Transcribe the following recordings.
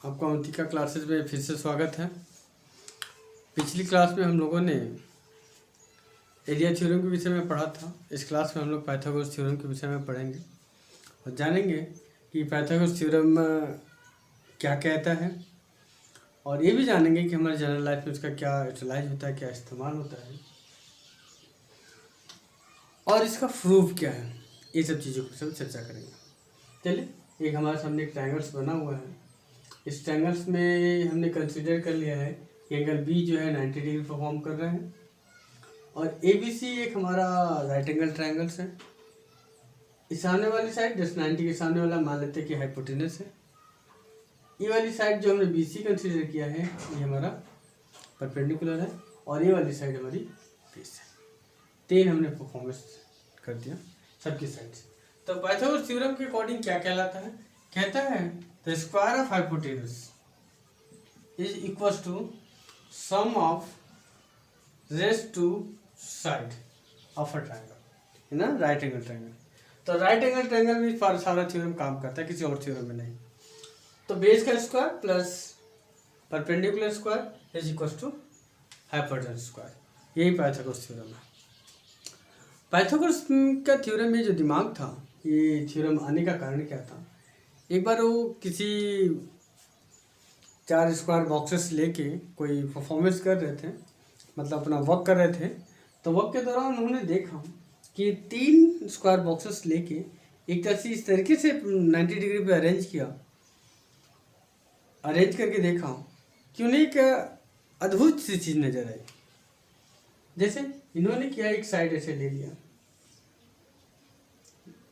आपका अवंतिका क्लासेस में फिर से स्वागत है। पिछली क्लास में हम लोगों ने एरिया थ्योरम के विषय में पढ़ा था। इस क्लास में हम लोग पाइथागोरस थ्योरम के विषय में पढ़ेंगे और जानेंगे कि पाइथागोरस थ्योरम क्या कहता है, और ये भी जानेंगे कि हमारे जनरल लाइफ में उसका क्या यूटिलाइज होता है, क्या इस्तेमाल होता है और इसका प्रूफ क्या है। ये सब चीज़ों पर सब चर्चा करेंगे। चलिए, एक हमारे सामने एक ट्रायंगल्स बना हुआ है। इस ट्रायंगल्स में हमने कंसीडर कर लिया है कि एंगल बी जो है 90 डिग्री परफॉर्म कर रहा है और ए बी सी एक हमारा राइट एंगल ट्रायंगल्स है। इस सामने वाली साइड जस्ट 90 के सामने वाला मान लेते हैं कि हाइपोटेनस है। ये वाली साइड जो हमने बी सी कंसिडर किया है ये हमारा परपेंडिकुलर है और ये वाली साइड हमारी बेस है। 3 हमने परफॉर्मेंस कर दिया सबकी साइड से। तो पाइथागोरस थ्योरम के अकॉर्डिंग क्या कहलाता है? कहता है the square of hypotenuse is equal to sum of rest two side of a triangle, है ना, राइट एंगल ट्रायंगल। तो राइट एंगल ट्रायंगल में सारा थ्योरम काम करता है, किसी और थ्योरम में नहीं। तो बेस का square plus perpendicular square is equal to hypotenuse square, यही पाइथागोरस थ्योरम है। पाइथागोरस का थ्योरम में जो दिमाग था, ये थ्योरम आने का कारण क्या था? एक बार वो किसी 4 स्क्वायर बॉक्सेस लेके कोई परफॉर्मेंस कर रहे थे, मतलब अपना वर्क कर रहे थे। तो वर्क के दौरान उन्होंने देखा कि 3 स्क्वायर बॉक्सेस लेके एक तरह से इस तरीके से 90 डिग्री पे अरेंज करके देखा कि उन्हें एक अद्भुत सी चीज़ नजर आई। जैसे इन्होंने किया, एक साइड ऐसे ले लिया,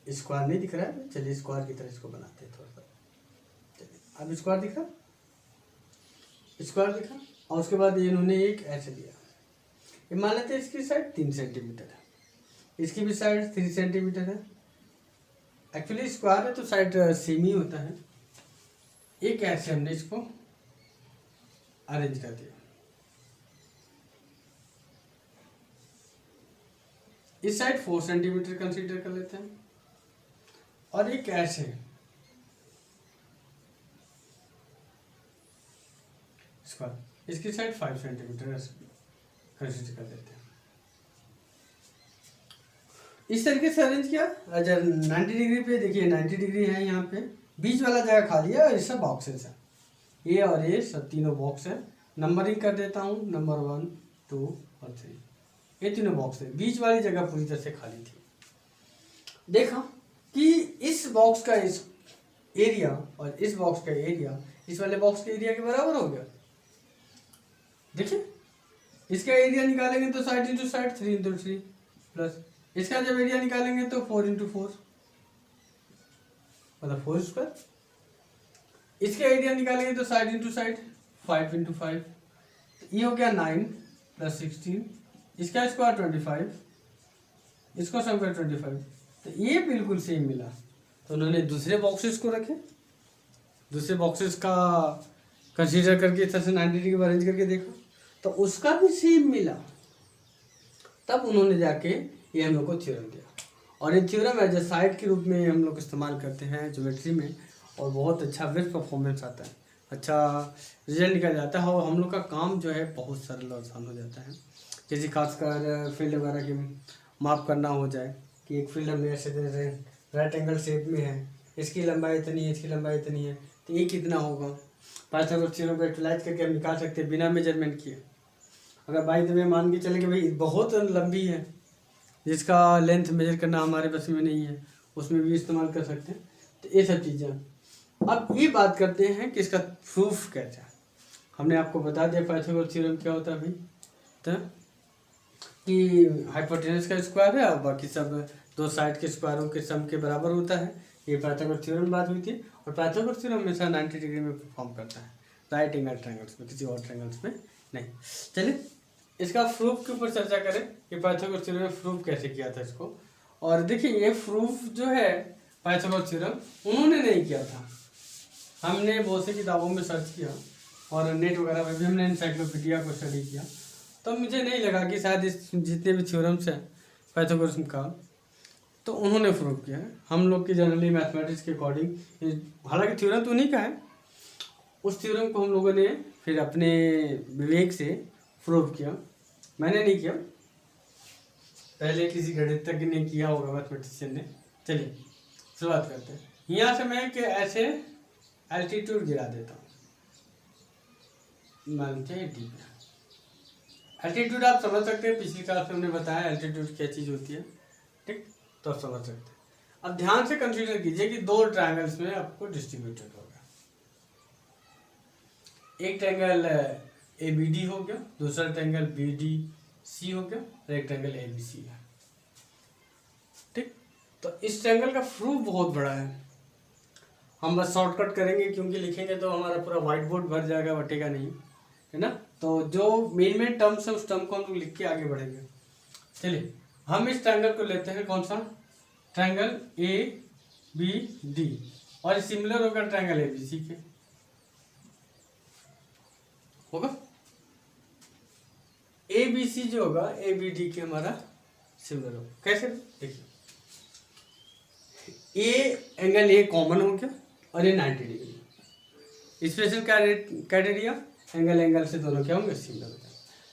स्क्वायर नहीं दिख रहा है, चलिए स्क्वायर की तरह इसको बनाते हैं थोड़ा सा। चलिए, अब स्क्वायर दिखा, स्क्वायर दिखा, और उसके बाद इन्होंने एक ऐसे लिया। ये मान लेते हैं इसकी साइड 3 सेंटीमीटर है, इसकी भी साइड 3 सेंटीमीटर है। एक्चुअली स्क्वायर है तो साइड सेम ही होता है। एक ऐसे हमने इसको अरेंज कर दिया। इस साइड 4 सेंटीमीटर कंसीडर कर लेते हैं और एक ऐसे स्क्वायर, इसकी साइड 5 सेंटीमीटर कंसीडर कर लेते हैं। इस तरीके से अरेंज किया। अगर 90 डिग्री पे देखिए, 90 डिग्री है, यहाँ पे बीच वाला जगह खाली है और ये सब बॉक्सेस है, ये और ये सब तीनों बॉक्स है। नंबरिंग कर देता हूँ, नंबर 1 2 और 3, ये तीनों बॉक्स है। बीच वाली जगह पूरी तरह से खाली थी। देखा कि इस बॉक्स का इस एरिया और इस बॉक्स का एरिया इस वाले बॉक्स के एरिया के बराबर हो गया। देखिए, इसका एरिया निकालेंगे तो side into side 3 into 3 plus इसका जब एरिया निकालेंगे तो 4 इंटू 4 मतलब 4 स्क्वायर। इसका एरिया निकालेंगे तो साइड इंटू साइड 5 इंटू 5, ये हो गया 9 प्लस 16, इसका स्क्वायर 25, इसको सम कर 25, तो ये बिल्कुल सेम मिला। तो उन्होंने दूसरे बॉक्सेस को रखे, दूसरे बॉक्सेस का कंसीडर करके इस तरह से 90 डिग्री अरेंज करके देखा तो उसका भी सेम मिला। तब उन्होंने जाके ये हम लोग को थ्योरम दिया, और ये थ्योरम एज ए साइड के रूप में हम लोग इस्तेमाल करते हैं ज्योमेट्री में, और बहुत अच्छा बेस्ट परफॉर्मेंस आता है, अच्छा रिजल्ट निकल जाता है, और हम लोग का काम जो है बहुत सरल और आसान हो जाता है। जैसे खासकर फील्ड वगैरह की माप करना हो जाए कि एक फील्ड हमने ऐसे दे रहे राइट एंगल शेप में है, इसकी लंबाई इतनी है, इसकी लंबाई इतनी है, तो ये कितना होगा? पाइथागोरस थ्योरम को यूटिलाइज करके हम निकाल सकते हैं बिना मेजरमेंट किए। अगर बाई द वे मान के चले कि भाई बहुत लंबी है, जिसका लेंथ मेजर करना हमारे बस में नहीं है, उसमें भी इस्तेमाल कर सकते हैं। तो ये सब चीज़ें। अब ये बात करते हैं कि इसका प्रूफ कैसा है। हमने आपको बता दिया पाइथागोरस थ्योरम क्या होता है भाई, तो कि हाइपोटेनस का स्क्वायर है और बाकी सब 2 साइड के स्क्वायरों के सम के बराबर होता है। ये पाइथागोरस थ्योरम बात हुई थी, और पाइथागोरस थ्योरम हमेशा 90 डिग्री में परफॉर्म करता है, राइट एंगल ट्रायंगल्स में, किसी और ट्रायंगल्स में नहीं। चलिए, इसका प्रूफ के ऊपर चर्चा करें कि पाइथागोरस थ्योरम ने प्रूफ कैसे किया था इसको। और देखिए, ये प्रूफ जो है पाइथागोरस थ्योरम उन्होंने नहीं किया था, हमने बहुत सी किताबों में सर्च किया और नेट वगैरह में भी हमने एनसाइक्लोपीडिया को स्टडी किया, तो मुझे नहीं लगा कि शायद इस जितने भी थ्योरम्स हैं पाइथागोरस का तो उन्होंने प्रूव किया है। हम लोग की जनरली मैथमेटिक्स के अकॉर्डिंग, हालांकि थ्योरम तो उन्हीं का है, उस थ्योरम को हम लोगों ने फिर अपने विवेक से प्रूव किया। मैंने नहीं किया, पहले किसी गणितज्ञ ने किया होगा, मैथमेटिशियन ने। चलिए शुरुआत करते हैं। यहाँ से मैं कि ऐसे एल्टीट्यूड गिरा देता हूँ, मानते हैं डी पे। एल्टीट्यूड आप समझ सकते हैं, पिछली क्लास में हमने बताया एल्टीट्यूड क्या चीज़ होती है, ठीक, तो आप समझ सकते हैं। अब ध्यान से कंसीडर कीजिए कि दो ट्रायंगल्स में आपको डिस्ट्रीब्यूटेड होगा। एक ट्रायंगल ए बी डी हो गया, दूसरा ट्रायंगल बी डी सी हो गया, और एक ट्रायंगल ए बी सी है, ठीक। तो इस ट्रायंगल का प्रूफ बहुत बड़ा है, हम बस शॉर्टकट करेंगे क्योंकि लिखेंगे तो हमारा पूरा व्हाइट बोर्ड भर जाएगा, बटेगा नहीं, है ना। तो जो मेन टर्म्स है उस टर्म को हम लोग लिख के आगे बढ़ेंगे। चलिए हम इस ट्रायंगल को लेते हैं, कौन सा ट्रायंगल ए बी डी, और सिमिलर होगा ट्रायंगल ए बी सी के, होगा ए बी सी जो होगा ए बी डी के हमारा सिमिलर होगा। कैसे, देखिए ए एंगल ए कॉमन हो गया और ये 90 degree. Special criteria angle angle से दोनों क्या होंगे, सिमिलर हो जाएंगे।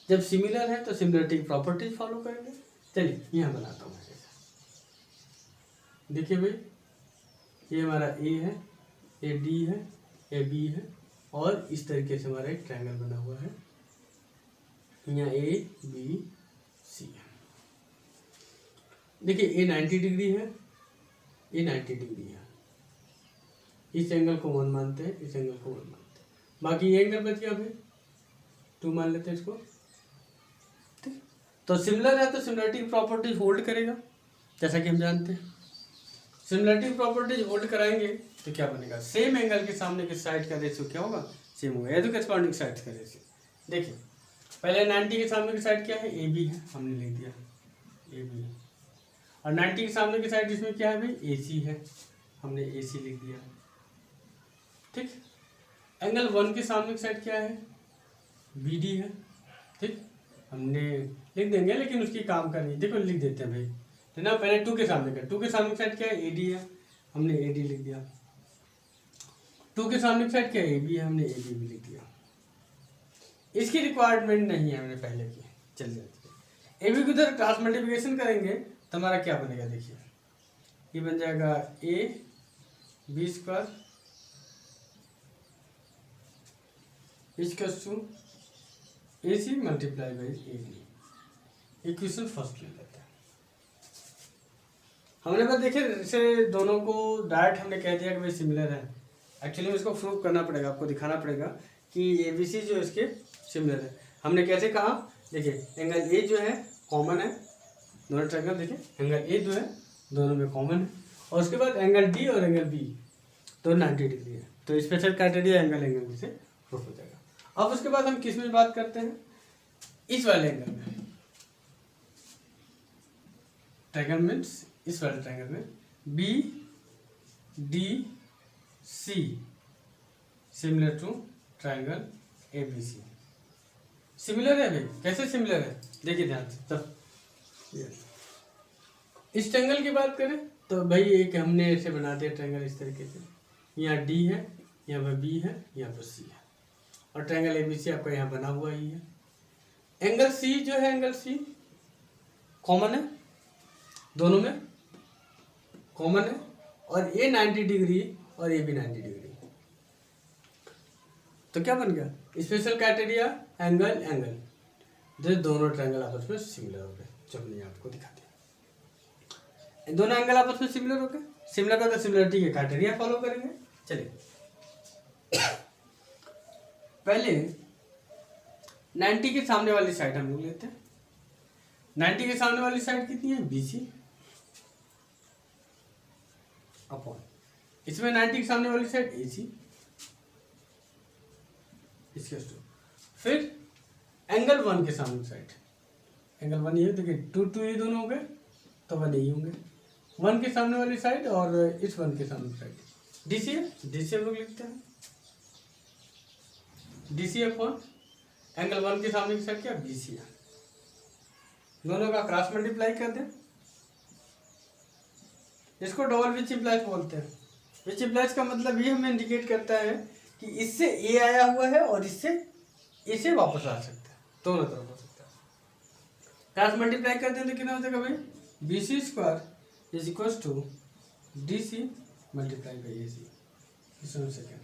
जब सिमिलर है तो सिमिलरिटी की प्रॉपर्टीज फॉलो करेंगे। चलिए यहाँ बनाता हूँ, देखिए भाई ये हमारा ए है, ए डी है, ए बी है, और इस तरीके से हमारा एक ट्रायंगल बना हुआ है, यहाँ ए बी सी है। देखिए ए 90 डिग्री है, ये 90 डिग्री है, इस एंगल को 1 मानते हैं, इस एंगल को 1 मानते हैं, बाकी ये एंगल बच गया भाई 2 मान लेते हैं इसको, ठीक। तो सिमिलर है तो सिमिलरिटी की प्रॉपर्टीज होल्ड करेगा, जैसा कि हम जानते हैं। सिमिलरिटी की प्रॉपर्टीज होल्ड कराएंगे तो क्या बनेगा, सेम एंगल के सामने के साइड का रेशियो क्या होगा, सेम होगा, ये तो करस्पॉन्डिंग साइड का रेशियो। देखिए पहले 90 के सामने की साइड क्या है, ए बी है, हमने लिख दिया ए बी, और 90 के सामने की साइड इसमें क्या है भाई, ए सी है, हमने ए सी लिख दिया, ठीक। एंगल 1 के सामने की साइड क्या है, बी डी है, ठीक, हमने लिख देंगे, लेकिन उसकी काम का नहीं, देखो लिख देते हैं भाई, है ना। पहले 2 के सामने का, 2 के सामने की साइड क्या है, ए डी है, हमने ए डी लिख दिया। 2 के सामने की साइड क्या है, ए बी है, हमने ए बी भी लिख दिया। इसकी रिक्वायरमेंट नहीं है, हमने पहले की, चल जाती है। ए बी को उधर क्रॉस मल्टीप्लिकेशन करेंगे तो हमारा क्या बनेगा, देखिए ये बन जाएगा A B square equals to A C multiply by A D. Equation first ले लेते हैं। हमने बस देखे इसे दोनों को डायरेक्ट हमने कह दिया कि भाई सिमिलर है, एक्चुअली में इसको प्रूव करना पड़ेगा, आपको दिखाना पड़ेगा कि ए बी सी जो इसके सिमिलर है। हमने कैसे कहा, देखिए एंगल ए जो है कॉमन है, दोनों ट्रायंगल देखिए एंगल ए जो है दोनों में कॉमन है, और उसके बाद एंगल डी और एंगल बी तो 90 डिग्री है, तो स्पेशल क्राइटेरिया एंगल एंगल से प्रूफ हो जाएगा। अब उसके बाद हम किस में बात करते हैं, इस वाले एंगल में, ट्रायंगल मीन्स इस वाले ट्रायंगल में B D C similar to triangle A B C. Similar है भाई, कैसे सिमिलर है, देखिए ध्यान से। तब इस ट्रायंगल की बात करें तो भाई एक हमने ऐसे बना दिया ट्रायंगल इस तरीके से, यहाँ डी है, यहाँ पर बी है, यहाँ पर सी है, और ट्रायंगल ए बी सी आपका यहाँ बना हुआ ही है। एंगल सी जो है, एंगल सी कॉमन है, दोनों में कॉमन है, और ये 90 डिग्री और ये भी 90 डिग्री, तो क्या बन गया, स्पेशल क्राइटेरिया एंगल एंगल, जो दोनों ट्रायंगल आपस में सिमिलर हो गए, जो हमने आपको दिखा दिया। दोनों एंगल आपस में सिमिलर हो गए, सिमिलर का तो सिमिलरिटी के क्राइटेरिया फॉलो करेंगे। चलिए पहले 90 के सामने वाली साइड हम लोग लेते हैं। 90 के सामने वाली साइड कितनी है, BC अपॉन, इसमें 90 के सामने वाली साइड AC, इसके फिर एंगल 1 के सामने साइड, एंगल 1 ये देखिए 2 2 ये दोनों हो गए तो 1 यही होंगे, 1 के सामने वाली साइड और इस 1 के सामने साइड DC है, DC हम लोग लिखते हैं DC अपॉन एंगल 1 के सामने की साइड क्या, BC है, दोनों का क्रॉस मल्टीप्लाई कर दें, इसको डबल विच इम्प्लाइज बोलते हैं। विच इम्प्लाइज का मतलब ये हमें इंडिकेट करता है कि इससे ए आया हुआ है और इससे ए से वापस आ सकता है, दोनों तरफ हो सकता है। क्रॉस मल्टीप्लाई करते हैं तो कितना हो जाएगा भाई, b C square is equal to d c multiply by a c, question second.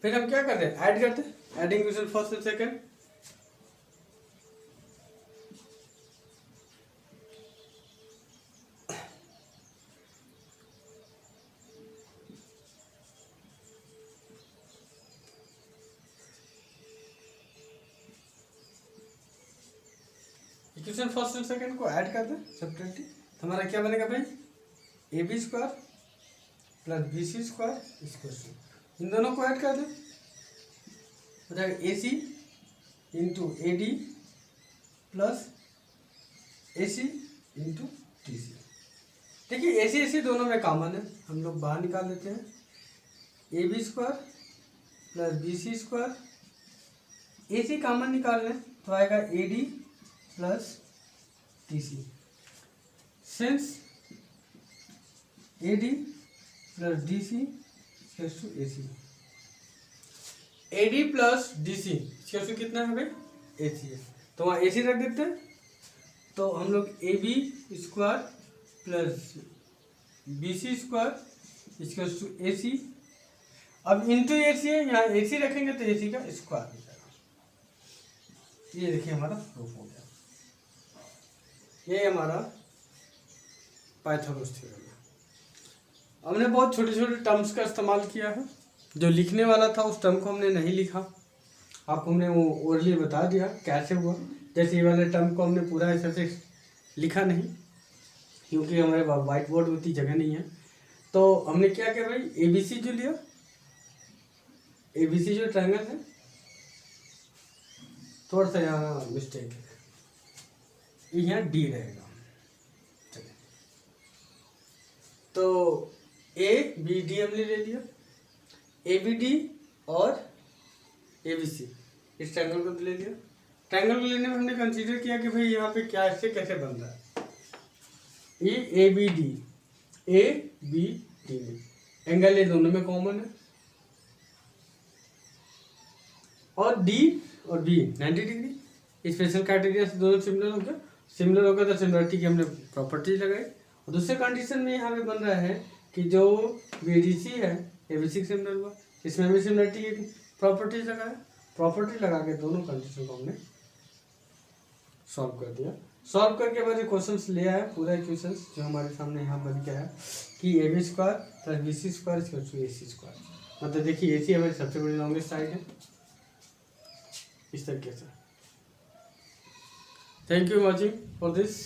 फिर हम क्या करते हैं, ऐड करते हैं, adding question first and second. Equation first and second को ऐड कर दें सेपरेटली, तो हमारा क्या बनेगा भाई, a B square plus B C square equal to, इन दोनों को ऐड कर दें, हो जाएगा a c into a D plus a c into T C. देखिए ए सी दोनों में कॉमन है, हम लोग बाहर निकाल देते हैं, A B square plus B C square, A C common निकाल लें तो आएगा A D plus T C, since A D plus D C equals to A C, A D plus D C equals to कितना है भाई, ए सी है, तो वहाँ ए सी रख देते हैं, तो हम लोग a B square plus B C square equals to A c, अब इंटू ए सी है, यहाँ ए सी रखेंगे तो ए सी का स्क्वायर हो जाएगा। ये देखिए हमारा प्रूफ हो गया, ये हमारा पाइथागोरस थ्योरम है। हमने बहुत छोटे छोटे टर्म्स का इस्तेमाल किया है, जो लिखने वाला था उस टर्म को हमने नहीं लिखा, आपको हमने वो ओरली बता दिया कैसे हुआ। जैसे ये वाले टर्म को हमने पूरा ऐसे से लिखा नहीं, क्योंकि हमारे वाइट बोर्ड उतनी जगह नहीं है, तो हमने क्या किया भाई, ए बी सी जो लिया, ए बी सी जो ट्रायंगल है, थोड़ा सा यहाँ मिस्टेक है, यहाँ डी रहेगा, चलिए, तो ए बी डी हमने ले लिया, ए बी डी और ए बी सी इस ट्रायंगल को ले लिया। ट्रायंगल को लेने में हमने कंसीडर किया कि भाई यहाँ पे क्या इससे कैसे बन रहा है, ये ए बी डी में एंगल ये दोनों में कॉमन है, और डी और बी 90 डिग्री, स्पेशल क्राइटेरिया से दोनों सिमिलर हो गया, सिमिलर होगा तो सिमिलरिटी की हमने प्रॉपर्टीज लगाई। और दूसरे कंडीशन में यहाँ पे बन रहा है कि जो बी डी सी है ए बी सी सिमिलर हुआ, इसमें भी सिमिलरिटी की प्रॉपर्टीज लगाया, प्रॉपर्टी लगा के दोनों कंडीशन को हमने सॉल्व कर दिया। सॉल्व करके बाद क्वेश्चंस ले आया, पूरा इक्वेशंस जो हमारे सामने यहाँ बन गया है कि A B square plus B C square equal to A C square, मतलब देखिए ए सी हमारी सबसे बड़ी लॉन्गेस्ट साइड है, इस तरीके से। Thank you watching for this.